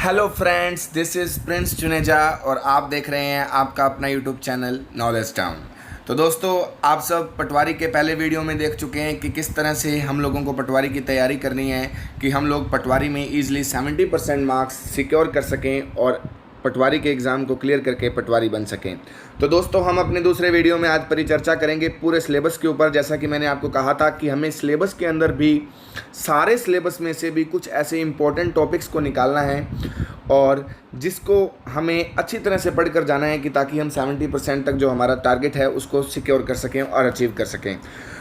Hello friends, this is Prince Chuneja और आप देख रहे हैं आपका अपना यूट्यूब चैनल नॉलेज टाउन। तो दोस्तों, आप सब पटवारी के पहले वीडियो में देख चुके हैं कि किस तरह से हम लोगों को पटवारी की तैयारी करनी है कि हम लोग पटवारी में ईजिली 70% मार्क्स सिक्योर कर सकें और पटवारी के एग्ज़ाम को क्लियर करके पटवारी बन सकें। तो दोस्तों, हम अपने दूसरे वीडियो में आज परिचर्चा करेंगे पूरे सिलेबस के ऊपर। जैसा कि मैंने आपको कहा था कि हमें सिलेबस के अंदर भी सारे सिलेबस में से भी कुछ ऐसे इंपॉर्टेंट टॉपिक्स को निकालना है और जिसको हमें अच्छी तरह से पढ़ कर जाना है कि ताकि हम 70% तक जो हमारा टारगेट है उसको सिक्योर कर सकें और अचीव कर सकें।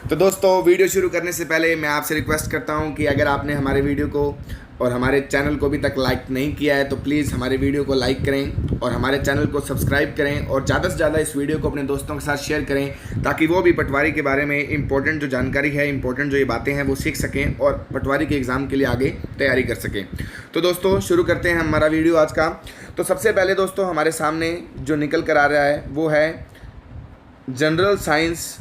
तो दोस्तों, वीडियो शुरू करने से पहले मैं आपसे रिक्वेस्ट करता हूं कि अगर आपने हमारे वीडियो को और हमारे चैनल को अभी तक लाइक नहीं किया है तो प्लीज़ हमारे वीडियो को लाइक करें और हमारे चैनल को सब्सक्राइब करें और ज़्यादा से ज़्यादा इस वीडियो को अपने दोस्तों के साथ शेयर करें ताकि वो भी पटवारी के बारे में इंपॉर्टेंट जो जानकारी है, इंपॉर्टेंट जो ये बातें हैं वो सीख सकें और पटवारी के एग्ज़ाम के लिए आगे तैयारी कर सकें। तो दोस्तों, शुरू करते हैं हमारा वीडियो आज का। तो सबसे पहले दोस्तों, हमारे सामने जो निकल कर आ रहा है वो है general science,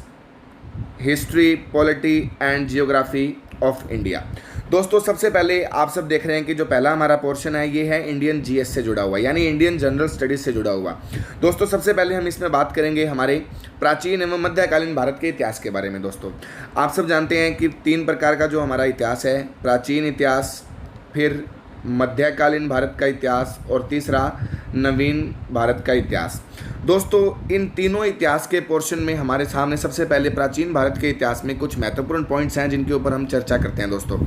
history, polity and geography of India. दोस्तों, सबसे पहले आप सब देख रहे हैं कि जो पहला हमारा पोर्शन है ये है इंडियन जीएस से जुड़ा हुआ, यानी इंडियन जनरल स्टडीज़ से जुड़ा हुआ। दोस्तों, सबसे पहले हम इसमें बात करेंगे हमारे प्राचीन एवं मध्यकालीन भारत के इतिहास के बारे में। दोस्तों, आप सब जानते हैं कि 3 प्रकार का जो हमारा इतिहास है, प्राचीन इतिहास, फिर मध्यकालीन भारत का इतिहास और तीसरा नवीन भारत का इतिहास। दोस्तों, इन तीनों इतिहास के पोर्शन में हमारे सामने सबसे पहले प्राचीन भारत के इतिहास में कुछ महत्वपूर्ण पॉइंट्स हैं जिनके ऊपर हम चर्चा करते हैं। दोस्तों,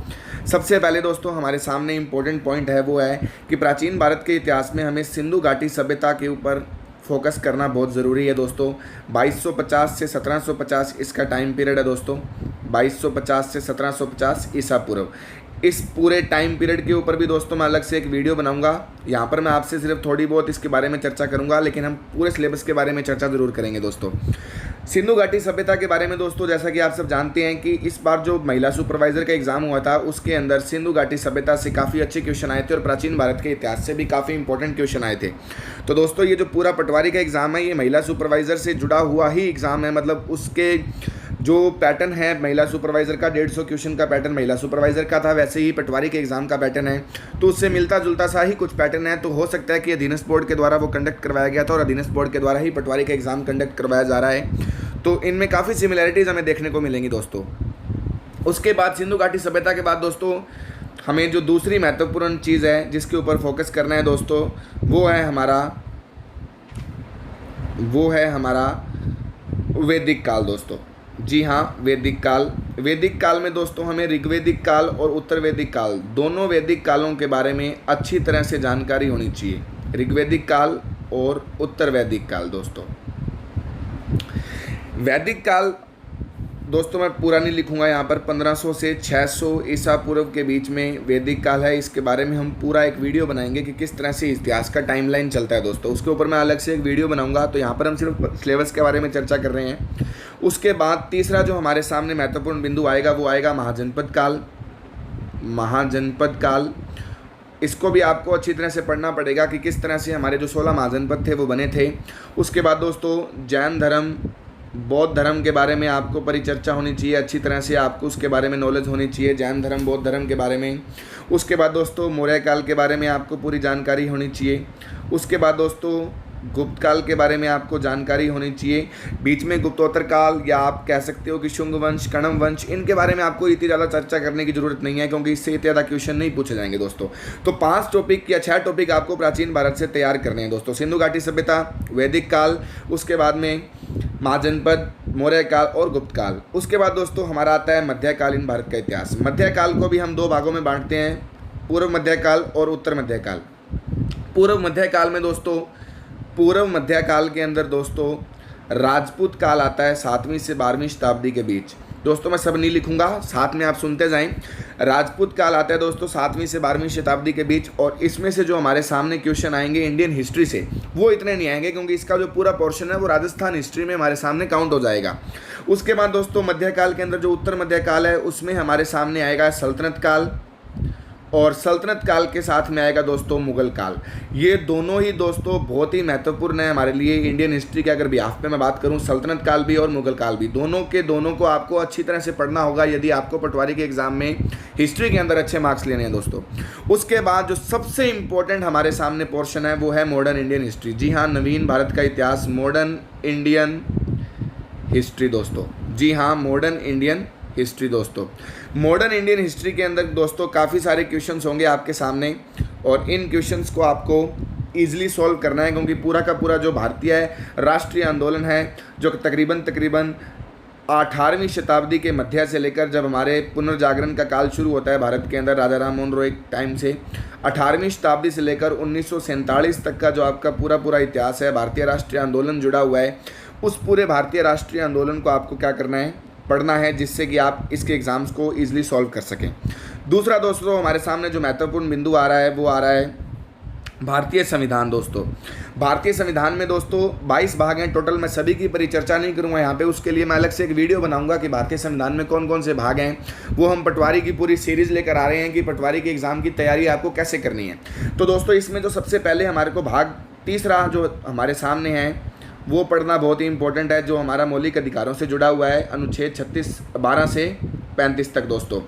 सबसे पहले दोस्तों हमारे सामने इम्पोर्टेंट पॉइंट है वो है कि प्राचीन भारत के इतिहास में हमें सिंधु घाटी सभ्यता के ऊपर फोकस करना बहुत ज़रूरी है। दोस्तों, 2250 से 1750 इसका टाइम पीरियड है। दोस्तों, 2250 से 1750 ईसा पूर्व। इस पूरे टाइम पीरियड के ऊपर भी दोस्तों मैं अलग से एक वीडियो बनाऊंगा। यहाँ पर मैं आपसे सिर्फ थोड़ी बहुत इसके बारे में चर्चा करूंगा, लेकिन हम पूरे सिलेबस के बारे में चर्चा ज़रूर करेंगे। दोस्तों, सिंधु घाटी सभ्यता के बारे में दोस्तों, जैसा कि आप सब जानते हैं कि इस बार जो महिला सुपरवाइज़र का एग्ज़ाम हुआ था उसके अंदर सिंधु घाटी सभ्यता से काफ़ी अच्छे क्वेश्चन आए थे और प्राचीन भारत के इतिहास से भी काफ़ी इंपॉर्टेंट क्वेश्चन आए थे। तो दोस्तों, ये जो पूरा पटवारी का एग्ज़ाम है ये महिला सुपरवाइज़र से जुड़ा हुआ ही एग्ज़ाम है। मतलब उसके जो पैटर्न है महिला सुपरवाइज़र का, 150 क्वेश्चन का पैटर्न महिला सुपरवाइज़र का था, वैसे ही पटवारी के एग्ज़ाम का पैटर्न है। तो उससे मिलता जुलता सा ही कुछ पैटर्न है। तो हो सकता है कि अधीनस्थ बोर्ड के द्वारा वो कंडक्ट करवाया गया था और अधीनस्थ बोर्ड के द्वारा ही पटवारी का एग्ज़ाम कंडक्ट करवाया जा रहा है। तो इनमें काफ़ी सिमिलैरिटीज़ हमें देखने को मिलेंगी। दोस्तों, उसके बाद सिंधु घाटी सभ्यता के बाद दोस्तों हमें जो दूसरी महत्वपूर्ण चीज़ है जिसके ऊपर फोकस करना है दोस्तों, वो है हमारा वैदिक काल। दोस्तों, जी हाँ, वैदिक काल। वैदिक काल में दोस्तों हमें ऋग्वैदिक काल और उत्तर वैदिक काल, दोनों वैदिक कालों के बारे में अच्छी तरह से जानकारी होनी चाहिए। ऋग्वैदिक काल और उत्तर वैदिक काल। दोस्तों, वैदिक काल दोस्तों मैं पूरा नहीं लिखूंगा यहाँ पर, 1500 से 600 ईसा पूर्व के बीच में वैदिक काल है। इसके बारे में हम पूरा एक वीडियो बनाएंगे कि किस तरह से इतिहास का टाइमलाइन चलता है। दोस्तों, उसके ऊपर मैं अलग से एक वीडियो बनाऊंगा। तो यहाँ पर हम सिर्फ सिलेबस के बारे में चर्चा कर रहे हैं। उसके बाद तीसरा जो हमारे सामने महत्वपूर्ण बिंदु आएगा वो आएगा महाजनपद काल। महाजनपद काल, इसको भी आपको अच्छी तरह से पढ़ना पड़ेगा कि किस तरह से हमारे जो 16 महाजनपद थे वो बने थे। उसके बाद दोस्तों जैन धर्म, बौद्ध धर्म के बारे में आपको परिचर्चा होनी चाहिए, अच्छी तरह से आपको उसके बारे में नॉलेज होनी चाहिए, जैन धर्म, बौद्ध धर्म के बारे में। उसके बाद दोस्तों मौर्य काल के बारे में आपको पूरी जानकारी होनी चाहिए। उसके बाद दोस्तों गुप्त काल के बारे में आपको जानकारी होनी चाहिए। बीच में गुप्तोत्तर काल या आप कह सकते हो कि शुंग वंश, कणम वंश, इनके बारे में आपको इतनी ज़्यादा चर्चा करने की ज़रूरत नहीं है क्योंकि इससे इतने ज़्यादा क्वेश्चन नहीं पूछे जाएंगे। दोस्तों, तो 5 टॉपिक या 6 टॉपिक आपको प्राचीन भारत से तैयार करने हैं। दोस्तों, सिंधु घाटी सभ्यता, वैदिक काल, उसके बाद में महाजनपद, मौर्य काल और गुप्त काल। उसके बाद दोस्तों हमारा आता है मध्यकालीन भारत का इतिहास। मध्यकाल को भी हम 2 भागों में बांटते हैं, पूर्व मध्यकाल और उत्तर मध्यकाल। पूर्व मध्यकाल में दोस्तों, पूर्व मध्यकाल के अंदर दोस्तों राजपूत काल आता है 7वीं से 12वीं शताब्दी के बीच। दोस्तों, मैं सब नहीं लिखूंगा, साथ में आप सुनते जाएं। राजपूत काल आता है दोस्तों 7वीं से 12वीं शताब्दी के बीच और इसमें से जो हमारे सामने क्वेश्चन आएंगे इंडियन हिस्ट्री से वो इतने नहीं आएंगे क्योंकि इसका जो पूरा पोर्शन है वो राजस्थान हिस्ट्री में हमारे सामने काउंट हो जाएगा। उसके बाद दोस्तों मध्यकाल के अंदर जो उत्तर मध्यकाल है उसमें हमारे सामने आएगा सल्तनत काल और सल्तनत काल के साथ में आएगा दोस्तों मुगल काल। ये दोनों ही दोस्तों बहुत ही महत्वपूर्ण है हमारे लिए इंडियन हिस्ट्री के अगर बिहाफ पे मैं बात करूं, सल्तनत काल भी और मुगल काल भी, दोनों को आपको अच्छी तरह से पढ़ना होगा यदि आपको पटवारी के एग्जाम में हिस्ट्री के अंदर अच्छे मार्क्स लेने हैं दोस्तों। उसके बाद जो सबसे इंपॉर्टेंट हमारे सामने पोर्शन है वो है मॉडर्न इंडियन हिस्ट्री। जी हाँ, नवीन भारत का इतिहास, मॉडर्न इंडियन हिस्ट्री दोस्तों। जी हाँ, मॉडर्न इंडियन हिस्ट्री दोस्तों। मॉडर्न इंडियन हिस्ट्री के अंदर दोस्तों काफ़ी सारे क्वेश्चंस होंगे आपके सामने और इन क्वेश्चंस को आपको ईजिली सॉल्व करना है, क्योंकि पूरा का पूरा जो भारतीय राष्ट्रीय आंदोलन है जो तकरीबन 18वीं शताब्दी के मध्य से लेकर जब हमारे पुनर्जागरण का काल शुरू होता है भारत के अंदर राजा राम मोहन रॉय टाइम से, 18वीं शताब्दी से लेकर 1947 तक का जो आपका पूरा इतिहास है भारतीय राष्ट्रीय आंदोलन जुड़ा हुआ है, उस पूरे भारतीय राष्ट्रीय आंदोलन को आपको क्या करना है, पढ़ना है, जिससे कि आप इसके एग्ज़ाम्स को ईजिली सॉल्व कर सकें। दूसरा दोस्तों हमारे सामने जो महत्वपूर्ण बिंदु आ रहा है वो आ रहा है भारतीय संविधान दोस्तों। भारतीय संविधान में दोस्तों 22 भाग हैं टोटल। मैं सभी की परिचर्चा नहीं करूंगा यहाँ पे, उसके लिए मैं अलग से एक वीडियो बनाऊंगा कि भारतीय संविधान में कौन कौन से भाग हैं। वो हम पटवारी की पूरी सीरीज़ लेकर आ रहे हैं कि पटवारी के एग्ज़ाम की तैयारी आपको कैसे करनी है। तो दोस्तों इसमें जो सबसे पहले हमारे को भाग तीसरा जो हमारे सामने है वो पढ़ना बहुत ही इंपॉर्टेंट है, जो हमारा मौलिक अधिकारों से जुड़ा हुआ है, अनुच्छेद 12 से 35 तक दोस्तों।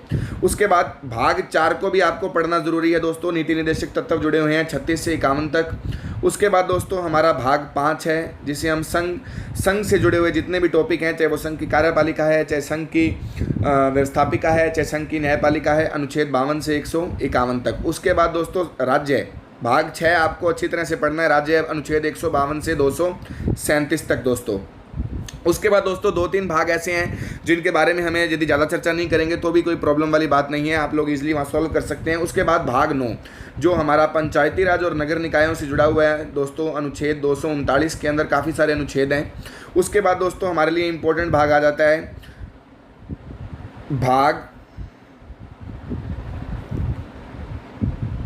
उसके बाद भाग 4 को भी आपको पढ़ना ज़रूरी है दोस्तों, नीति निर्देशक तत्व जुड़े हुए हैं 36 से 51 तक। उसके बाद दोस्तों हमारा भाग 5 है जिसे हम संघ से जुड़े हुए जितने भी टॉपिक हैं, चाहे वो संघ की कार्यपालिका है, चाहे संघ की व्यवस्थापिका है, चाहे संघ की न्यायपालिका है, अनुच्छेद 52 से 151 तक। उसके बाद दोस्तों राज्य भाग 6 आपको अच्छी तरह से पढ़ना है, राज्य अनुच्छेद 152 से 237 तक दोस्तों। उसके बाद दोस्तों 2-3 भाग ऐसे हैं जिनके बारे में हमें यदि ज़्यादा चर्चा नहीं करेंगे तो भी कोई प्रॉब्लम वाली बात नहीं है, आप लोग इजीली वहाँ सॉल्व कर सकते हैं। उसके बाद भाग 9 जो हमारा पंचायती राज और नगर निकायों से जुड़ा हुआ है दोस्तों, अनुच्छेद 239 के अंदर काफ़ी सारे अनुच्छेद हैं। उसके बाद दोस्तों हमारे लिए इम्पोर्टेंट भाग आ जाता है भाग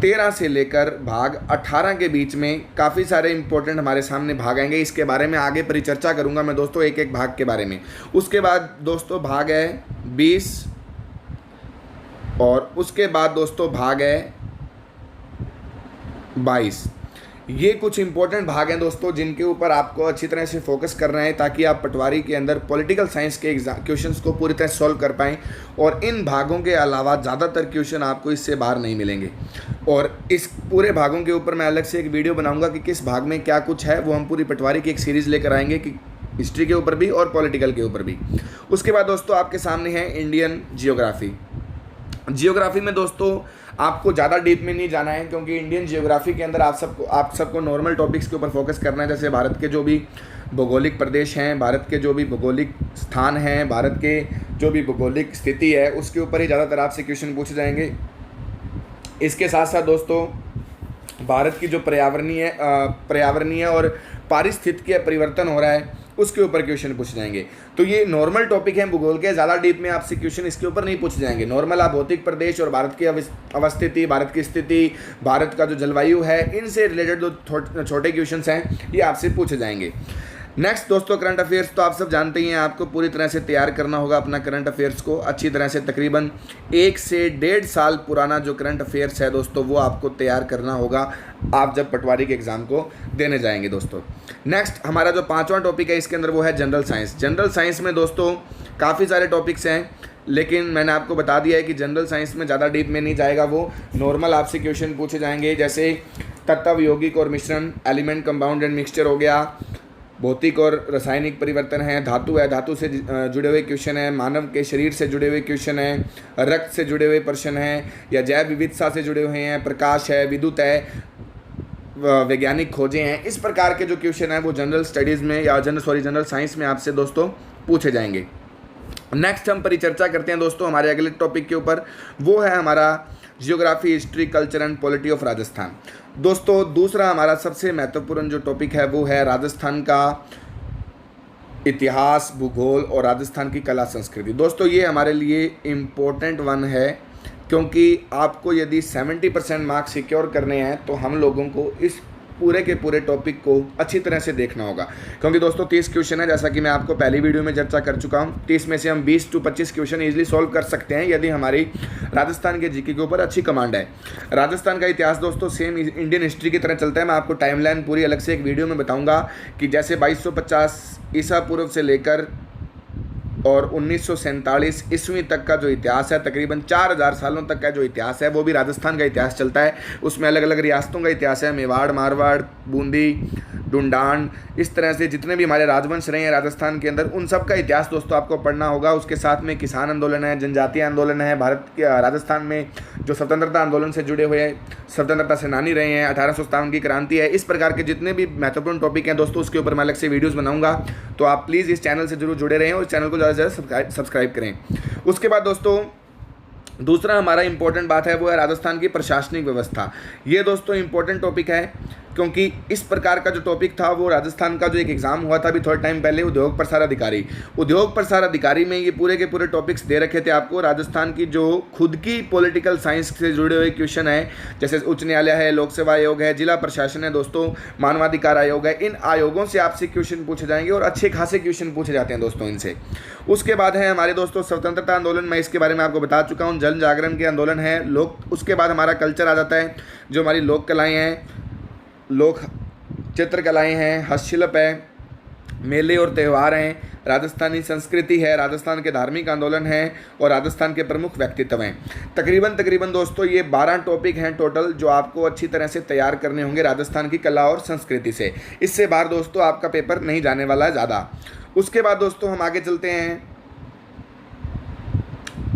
13 से लेकर भाग 18 के बीच में काफ़ी सारे इंपॉर्टेंट हमारे सामने भाग आएंगे। इसके बारे में आगे परिचर्चा करूंगा मैं दोस्तों एक एक भाग के बारे में। उसके बाद दोस्तों भाग है 20 और उसके बाद दोस्तों भाग है 22। ये कुछ इंपॉर्टेंट भाग हैं दोस्तों जिनके ऊपर आपको अच्छी तरह से फोकस करना है ताकि आप पटवारी के अंदर पॉलिटिकल साइंस के क्वेश्चंस को पूरी तरह सॉल्व कर पाएँ। और इन भागों के अलावा ज़्यादातर क्वेश्चन आपको इससे बाहर नहीं मिलेंगे। और इस पूरे भागों के ऊपर मैं अलग से एक वीडियो बनाऊंगा कि किस भाग में क्या कुछ है, वो हम पूरी पटवारी की एक सीरीज़ लेकर आएंगे कि हिस्ट्री के ऊपर भी और पॉलिटिकल के ऊपर भी। उसके बाद दोस्तों आपके सामने है इंडियन जियोग्राफी। जियोग्राफी में दोस्तों आपको ज़्यादा डीप में नहीं जाना है, क्योंकि इंडियन जियोग्राफी के अंदर आप सबको नॉर्मल टॉपिक्स के ऊपर फोकस करना है, जैसे भारत के जो भी भौगोलिक प्रदेश हैं, भारत के जो भी भौगोलिक स्थान हैं, भारत के जो भी भौगोलिक स्थिति है उसके ऊपर ही ज़्यादातर आपसे क्वेश्चन पूछे जाएंगे। इसके साथ साथ दोस्तों भारत की जो पर्यावरणीय और पारिस्थितिकीय परिवर्तन हो रहा है उसके ऊपर क्वेश्चन पूछे जाएंगे। तो ये नॉर्मल टॉपिक हैं भूगोल के, ज़्यादा डीप में आपसे क्वेश्चन इसके ऊपर नहीं पूछे जाएंगे। नॉर्मल आप भौतिक प्रदेश और भारत की अवस्थिति, भारत की स्थिति, भारत का जो जलवायु है, इनसे रिलेटेड जो छोटे क्वेश्चन हैं ये आपसे पूछे जाएंगे। नेक्स्ट दोस्तों करंट अफेयर्स, तो आप सब जानते ही हैं आपको पूरी तरह से तैयार करना होगा अपना करंट अफेयर्स को अच्छी तरह से। तकरीबन 1 से 1.5 साल पुराना जो करंट अफेयर्स है दोस्तों वो आपको तैयार करना होगा आप जब पटवारी के एग्ज़ाम को देने जाएंगे दोस्तों। नेक्स्ट हमारा जो 5वां टॉपिक है इसके अंदर वो है जनरल साइंस। जनरल साइंस में दोस्तों काफ़ी सारे टॉपिक्स हैं, लेकिन मैंने आपको बता दिया है कि जनरल साइंस में ज़्यादा डीप में नहीं जाएगा, वो नॉर्मल आपसे क्वेश्चन पूछे जाएंगे, जैसे तत्व, यौगिक और मिश्रण, एलिमेंट, कंपाउंड एंड मिक्सचर हो गया, भौतिक और रासायनिक परिवर्तन है, धातु है, धातु से जुड़े हुए क्वेश्चन है, मानव के शरीर से जुड़े हुए क्वेश्चन है, रक्त से जुड़े हुए प्रश्न हैं, या जैव विविधता से जुड़े हुए हैं, प्रकाश है, विद्युत है, वैज्ञानिक खोजें हैं। इस प्रकार के जो क्वेश्चन हैं वो जनरल स्टडीज़ में या जनरल साइंस में आपसे दोस्तों पूछे जाएंगे। नेक्स्ट हम परिचर्चा करते हैं दोस्तों हमारे अगले टॉपिक के ऊपर, वो है हमारा geography, history, culture and polity of Rajasthan. दोस्तों दूसरा हमारा सबसे महत्वपूर्ण जो टॉपिक है वो है राजस्थान का इतिहास, भूगोल और राजस्थान की कला संस्कृति। दोस्तों ये हमारे लिए इम्पोर्टेंट वन है, क्योंकि आपको यदि 70% मार्क्स सिक्योर करने हैं तो हम लोगों को इस पूरे के पूरे टॉपिक को अच्छी तरह से देखना होगा, क्योंकि दोस्तों 30 क्वेश्चन है, जैसा कि मैं आपको पहली वीडियो में चर्चा कर चुका हूँ। 30 में से हम 20 से 25 क्वेश्चन ईजिली सॉल्व कर सकते हैं यदि हमारी राजस्थान के जीके के ऊपर अच्छी कमांड है। राजस्थान का इतिहास दोस्तों सेम इंडियन हिस्ट्री की तरह चलता है। मैं आपको टाइमलाइन पूरी अलग से एक वीडियो में बताऊँगा कि जैसे 2250 ईसा पूर्व से लेकर और 1947 ईस्वी तक का जो इतिहास है, तकरीबन 4000 सालों तक का जो इतिहास है, वो भी राजस्थान का इतिहास चलता है। उसमें अलग अलग रियासतों का इतिहास है, मेवाड़, मारवाड़, बूंदी, डुंडान, इस तरह से जितने भी हमारे राजवंश रहे हैं राजस्थान के अंदर, उन सब का इतिहास दोस्तों आपको पढ़ना होगा। उसके साथ में किसान आंदोलन है, जनजातीय आंदोलन है, भारत के राजस्थान में जो स्वतंत्रता आंदोलन से जुड़े हुए स्वतंत्रता सेनानी रहे हैं, 1857 की क्रांति है, इस प्रकार के जितने भी महत्वपूर्ण टॉपिक हैं दोस्तों, उसके ऊपर मैं अलग से वीडियोज़ बनाऊँगा। तो आप प्लीज़ इस चैनल से जरूर जुड़े रहें और चैनल को ज़्यादा से ज़्यादा सब्सक्राइब करें। उसके बाद दोस्तों दूसरा हमारा इंपॉर्टेंट बात है वो है राजस्थान की प्रशासनिक व्यवस्था। ये दोस्तों इंपॉर्टेंट टॉपिक है, क्योंकि इस प्रकार का जो टॉपिक था वो राजस्थान का जो एक एग्जाम हुआ था अभी थोड़ा टाइम पहले, उद्योग प्रसार अधिकारी में ये पूरे के पूरे टॉपिक्स दे रखे थे आपको। राजस्थान की जो खुद की पॉलिटिकल साइंस से जुड़े हुए क्वेश्चन है, जैसे उच्च न्यायालय है, लोक सेवा आयोग है, जिला प्रशासन है दोस्तों, मानवाधिकार आयोग है, इन आयोगों से आपसे क्वेश्चन पूछे जाएंगे और अच्छे खासे क्वेश्चन पूछे जाते हैं दोस्तों इनसे। उसके बाद है हमारे दोस्तों स्वतंत्रता आंदोलन, मैं इसके बारे में आपको बता चुका हूँ। जन जागरण के आंदोलन है, उसके बाद हमारा कल्चर आ जाता है, जो हमारी लोक कलाएँ हैं, लोक चित्रकलाएँ हैं, हस्तशिल्प है, मेले और त्यौहार हैं, राजस्थानी संस्कृति है, राजस्थान के धार्मिक आंदोलन हैं और राजस्थान के प्रमुख व्यक्तित्व हैं। तकरीबन दोस्तों ये 12 टॉपिक हैं टोटल, जो आपको अच्छी तरह से तैयार करने होंगे राजस्थान की कला और संस्कृति से। इससे बाहर दोस्तों आपका पेपर नहीं जाने वाला है ज़्यादा। उसके बाद दोस्तों हम आगे चलते हैं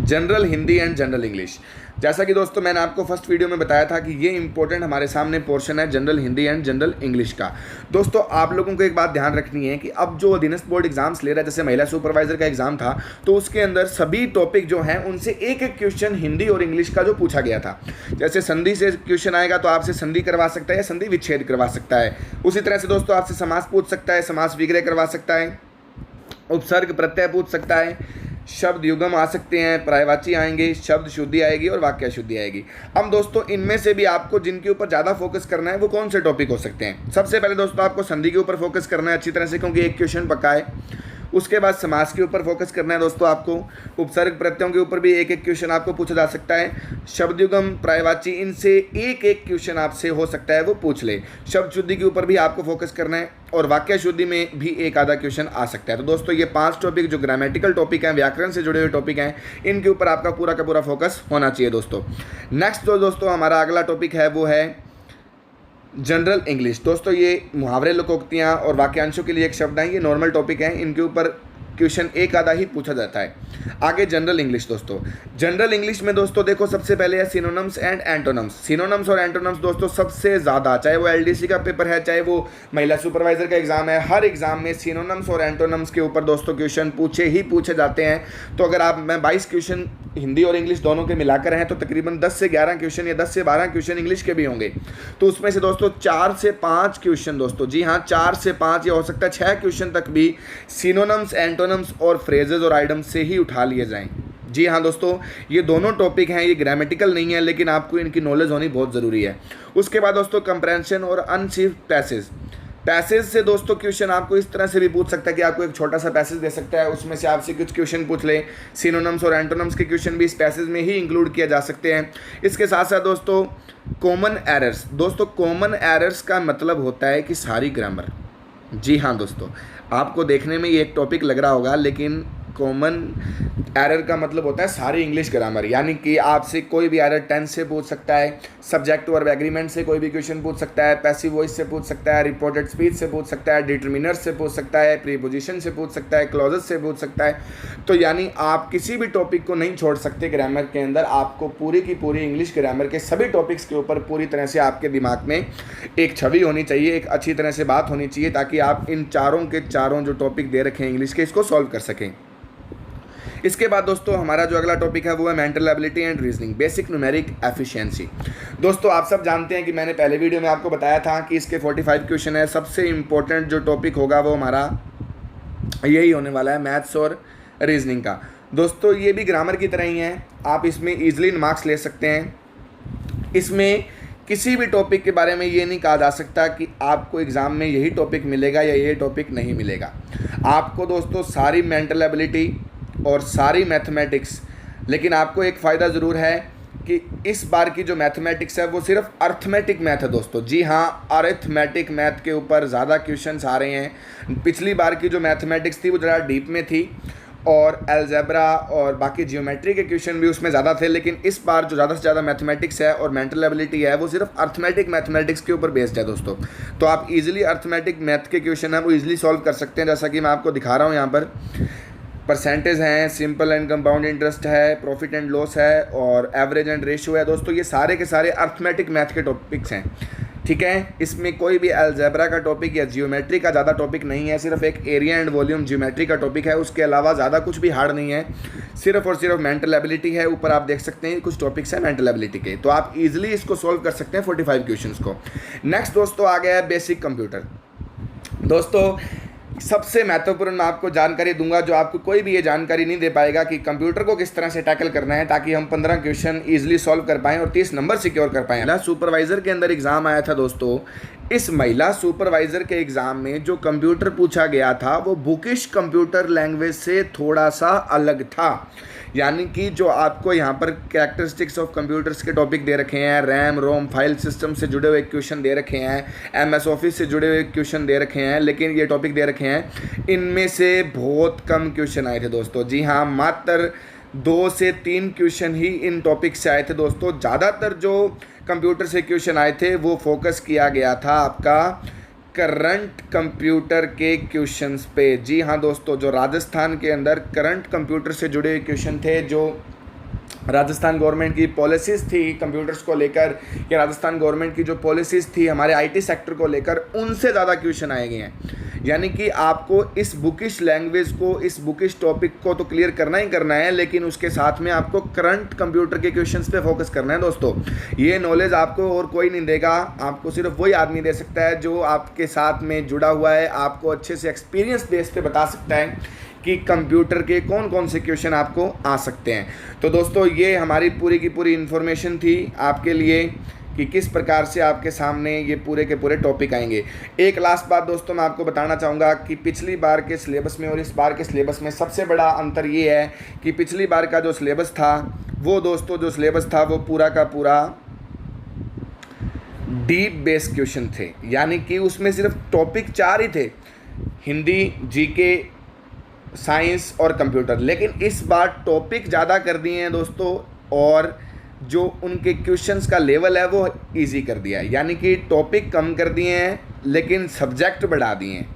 general Hindi and general English. जैसा कि दोस्तों मैंने आपको फर्स्ट वीडियो में बताया था कि ये इंपॉर्टेंट हमारे सामने पोर्शन है general Hindi and general English का। दोस्तों आप लोगों को एक बात ध्यान रखनी है कि अब जो अधीनस्थ बोर्ड एग्जाम्स ले रहा है, जैसे महिला सुपरवाइजर का एग्जाम था, तो उसके अंदर सभी टॉपिक जो हैं उनसे एक एक क्वेश्चन हिंदी और इंग्लिश का जो पूछा गया था। जैसे संधि से क्वेश्चन आएगा तो आपसे संधि करवा सकता है या संधि विच्छेद करवा सकता है। उसी तरह से दोस्तों आपसे समास पूछ सकता है, समास विग्रह करवा सकता है, उपसर्ग प्रत्यय पूछ सकता है, शब्द युगम आ सकते हैं, पर्यायवाची आएंगे, शब्द शुद्धि आएगी और वाक्य शुद्धि आएगी। अब दोस्तों इनमें से भी आपको जिनके ऊपर ज़्यादा फोकस करना है वो कौन से टॉपिक हो सकते हैं? सबसे पहले दोस्तों आपको संधि के ऊपर फोकस करना है अच्छी तरह से, क्योंकि एक क्वेश्चन पक्का है। उसके बाद समास के ऊपर फोकस करना है दोस्तों आपको। उपसर्ग प्रत्ययों के ऊपर भी एक एक क्वेश्चन आपको पूछा जा सकता है। शब्द युगम, पर्यायवाची, इनसे एक एक क्वेश्चन आपसे हो सकता है वो पूछ ले। शब्द शुद्धि के ऊपर भी आपको फोकस करना है और वाक्य शुद्धि में भी एक आधा क्वेश्चन आ सकता है। तो दोस्तों ये 5 टॉपिक जो ग्रामेटिकल टॉपिक हैं, व्याकरण से जुड़े हुए टॉपिक हैं, इनके ऊपर आपका पूरा का पूरा फोकस होना चाहिए दोस्तों। नेक्स्ट जो दोस्तों हमारा अगला टॉपिक है वो है जनरल इंग्लिश। दोस्तों ये मुहावरे, लोकोक्तियाँ और वाक्यांशों के लिए एक शब्द हैं, ये नॉर्मल टॉपिक हैं, इनके ऊपर क्वेश्चन एक आधा ही पूछा जाता है। आगे जनरल इंग्लिश दोस्तों, जनरल इंग्लिश में दोस्तों देखो सबसे पहले है सिनोनिम्स एंड एंटोनिम्स। सिनोनिम्स और एंटोनिम्स दोस्तों सबसे ज़्यादा, चाहे वो एलडीसी का पेपर है, चाहे वो महिला सुपरवाइजर का एग्जाम है, हर एग्जाम में सिनोनिम्स और एंटोनिम्स के ऊपर दोस्तों क्वेश्चन पूछे जाते हैं। तो अगर मैं 22 क्वेश्चन हिंदी और इंग्लिश दोनों के मिलाकर हैं तो तकरीबन 10 से 11 क्वेश्चन या 10 से 12 क्वेश्चन इंग्लिश के भी होंगे। तो उसमें से दोस्तों 4 से 5 क्वेश्चन दोस्तों, जी हाँ 4 से 5 या हो सकता है 6 क्वेश्चन तक भी सिनोनिम्स, एंटोनिम्स और फ्रेजेस और आइटम्स से ही उठा लिए जाएं। जी हाँ दोस्तों, ये दोनों टॉपिक हैं, ये ग्रामेटिकल नहीं है, लेकिन आपको इनकी नॉलेज होनी बहुत ज़रूरी है। उसके बाद दोस्तों कंप्रेंशन और अनसीव्ड पैसेज से दोस्तों क्वेश्चन आपको इस तरह से भी पूछ सकता है कि आपको एक छोटा सा पैसेज दे सकता है, उसमें से आपसे कुछ क्वेश्चन पूछ ले। सिनोनिम्स और एंटोनिम्स के क्वेश्चन भी इस पैसेज में ही इंक्लूड किया जा सकते हैं। इसके साथ साथ दोस्तों कॉमन एरर्स। दोस्तों कॉमन एरर्स का मतलब होता है कि सारी ग्रामर। जी हाँ दोस्तों, आपको देखने में ये एक टॉपिक लग रहा होगा, लेकिन कॉमन एरर का मतलब होता है सारी इंग्लिश ग्रामर। यानी कि आपसे कोई भी एरर टेंस से पूछ सकता है, सब्जेक्ट वर्ब एग्रीमेंट से कोई भी क्वेश्चन पूछ सकता है, पैसिव वॉइस से पूछ सकता है, रिपोर्टेड स्पीच से पूछ सकता है, डिटरमिनर से पूछ सकता है, प्रीपोजिशन से पूछ सकता है, क्लॉजेस से पूछ सकता है। तो यानी आप किसी भी टॉपिक को नहीं छोड़ सकते ग्रामर के अंदर। आपको पूरी की पूरी इंग्लिश ग्रामर के सभी टॉपिक्स के ऊपर पूरी तरह से आपके दिमाग में एक छवि होनी चाहिए, एक अच्छी तरह से बात होनी चाहिए, ताकि आप इन चारों के चारों जो टॉपिक दे रखे हैं इंग्लिश के, इसको सॉल्व कर सकें। इसके बाद दोस्तों हमारा जो अगला टॉपिक है वो है mental ability and reasoning, basic numeric efficiency. दोस्तों आप सब जानते हैं कि मैंने पहले वीडियो में आपको बताया था कि इसके 45 क्वेश्चन है। सबसे इम्पोर्टेंट जो टॉपिक होगा वो हमारा यही होने वाला है, मैथ्स और रीजनिंग का। दोस्तों ये भी ग्रामर की तरह ही है, आप इसमें ईजिली मार्क्स ले सकते हैं। इसमें किसी भी टॉपिक के बारे में ये नहीं कहा जा सकता कि आपको एग्ज़ाम में यही टॉपिक मिलेगा या ये टॉपिक नहीं मिलेगा। आपको दोस्तों सारी मेंटल एबिलिटी और सारी मैथमेटिक्स, लेकिन आपको एक फ़ायदा ज़रूर है कि इस बार की जो मैथमेटिक्स है वो सिर्फ अर्थमेटिक मैथ है दोस्तों। जी हाँ, अरिथमेटिक मैथ के ऊपर ज़्यादा क्वेश्चंस आ रहे हैं। पिछली बार की जो मैथमेटिक्स थी वो ज़रा डीप में थी और अलजेब्रा और बाकी जियोमेट्री के क्वेश्चन भी उसमें ज़्यादा थे, लेकिन इस बार जो ज़्यादा से ज़्यादा मैथमेटिक्स है और मेंटल एबिलिटी है वो सिर्फ अर्थमेटिक मैथमेटिक्स के ऊपर बेस्ड है दोस्तों। तो आप इजीली अर्थमेटिक मैथ के क्वेश्चन है वो इजीली सॉल्व कर सकते हैं। जैसा कि मैं आपको दिखा रहा हूँ यहाँ पर परसेंटेज हैं, सिंपल एंड कंपाउंड इंटरेस्ट है, प्रॉफिट एंड लॉस है और एवरेज एंड रेशियो है दोस्तों। ये सारे के सारे अर्थमेटिक मैथ के टॉपिक्स हैं, ठीक है। इसमें कोई भी अलजेब्रा का टॉपिक या जियोमेट्री का ज़्यादा टॉपिक नहीं है, सिर्फ एक एरिया एंड वॉल्यूम जियोमेट्री का टॉपिक है। उसके अलावा ज़्यादा कुछ भी हार्ड नहीं है, सिर्फ और सिर्फ मेंटल एबिलिटी है। ऊपर आप देख सकते हैं कुछ टॉपिक्स हैं मेंटल एबिलिटी के, तो आप इजीली इसको सॉल्व कर सकते हैं 45 क्वेश्चंस को। नेक्स्ट दोस्तों आ गया है बेसिक कंप्यूटर। दोस्तों सबसे महत्वपूर्ण मैं आपको जानकारी दूंगा जो आपको कोई भी ये जानकारी नहीं दे पाएगा कि कंप्यूटर को किस तरह से टैकल करना है ताकि हम 15 क्वेश्चन इजीली सॉल्व कर पाएं और 30 नंबर सिक्योर कर पाएं। महिला सुपरवाइज़र के अंदर एग्ज़ाम आया था दोस्तों। इस महिला सुपरवाइज़र के एग्ज़ाम में जो कंप्यूटर पूछा गया था वो बुकिश कंप्यूटर लैंग्वेज से थोड़ा सा अलग था। यानी कि जो आपको यहाँ पर कैरेक्टरिस्टिक्स ऑफ कंप्यूटर्स के टॉपिक दे रखे हैं, रैम रोम फाइल सिस्टम से जुड़े हुए क्वेश्चन दे रखे हैं, MS ऑफिस से जुड़े हुए क्वेश्चन दे रखे हैं, लेकिन ये टॉपिक दे रखे हैं, इनमें से बहुत कम क्वेश्चन आए थे दोस्तों। जी हाँ, मात्र 2 से 3 क्वेश्चन ही इन टॉपिक से आए थे दोस्तों। ज़्यादातर जो कंप्यूटर से क्वेश्चन आए थे वो फोकस किया गया था आपका करंट कंप्यूटर के क्वेश्चंस पे। जी हाँ दोस्तों, जो राजस्थान के अंदर करंट कंप्यूटर से जुड़े हुए क्वेश्चन थे, जो राजस्थान गवर्नमेंट की पॉलिसीज़ थी कंप्यूटर्स को लेकर या राजस्थान गवर्नमेंट की जो पॉलिसीज़ थी हमारे IT सेक्टर को लेकर, उनसे ज़्यादा क्वेश्चन आए गए हैं। यानी कि आपको इस बुकिश लैंग्वेज को, इस बुकिश टॉपिक को तो क्लियर करना ही करना है, लेकिन उसके साथ में आपको करंट कंप्यूटर के क्वेश्चंस पे फोकस करना है दोस्तों। ये नॉलेज आपको और कोई नहीं देगा, आपको सिर्फ वही आदमी दे सकता है जो आपके साथ में जुड़ा हुआ है, आपको अच्छे से एक्सपीरियंस बेस पे बता सकता है कि कंप्यूटर के कौन कौन से क्वेश्चन आपको आ सकते हैं। तो दोस्तों ये हमारी पूरी की पूरी इन्फॉर्मेशन थी आपके लिए कि किस प्रकार से आपके सामने ये पूरे के पूरे टॉपिक आएंगे। एक लास्ट बात दोस्तों मैं आपको बताना चाहूँगा कि पिछली बार के सिलेबस में और इस बार के सिलेबस में सबसे बड़ा अंतर ये है कि पिछली बार का जो सिलेबस था वो दोस्तों जो सिलेबस था वो पूरा का पूरा डीप बेस क्वेश्चन थे। यानी कि उसमें सिर्फ टॉपिक 4 ही थे, हिंदी, GK, साइंस और कंप्यूटर। लेकिन इस बार टॉपिक ज़्यादा कर दिए हैं दोस्तों और जो उनके क्वेश्चंस का लेवल है वो इजी कर दिया है। यानी कि टॉपिक कम कर दिए हैं लेकिन सब्जेक्ट बढ़ा दिए हैं।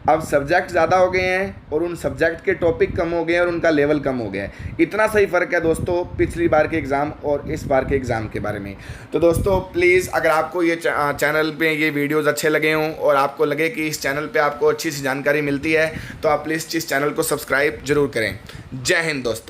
अब सब्जेक्ट ज़्यादा हो गए हैं और उन सब्जेक्ट के टॉपिक कम हो गए हैं और उनका लेवल कम हो गया है। इतना सही फ़र्क है दोस्तों पिछली बार के एग्ज़ाम और इस बार के एग्ज़ाम के बारे में। तो दोस्तों प्लीज़ अगर आपको ये चैनल पे ये वीडियोस अच्छे लगे हों और आपको लगे कि इस चैनल पे आपको अच्छी सी जानकारी मिलती है तो आप प्लीज़ इस चैनल को सब्सक्राइब ज़रूर करें। जय हिंद दोस्तों।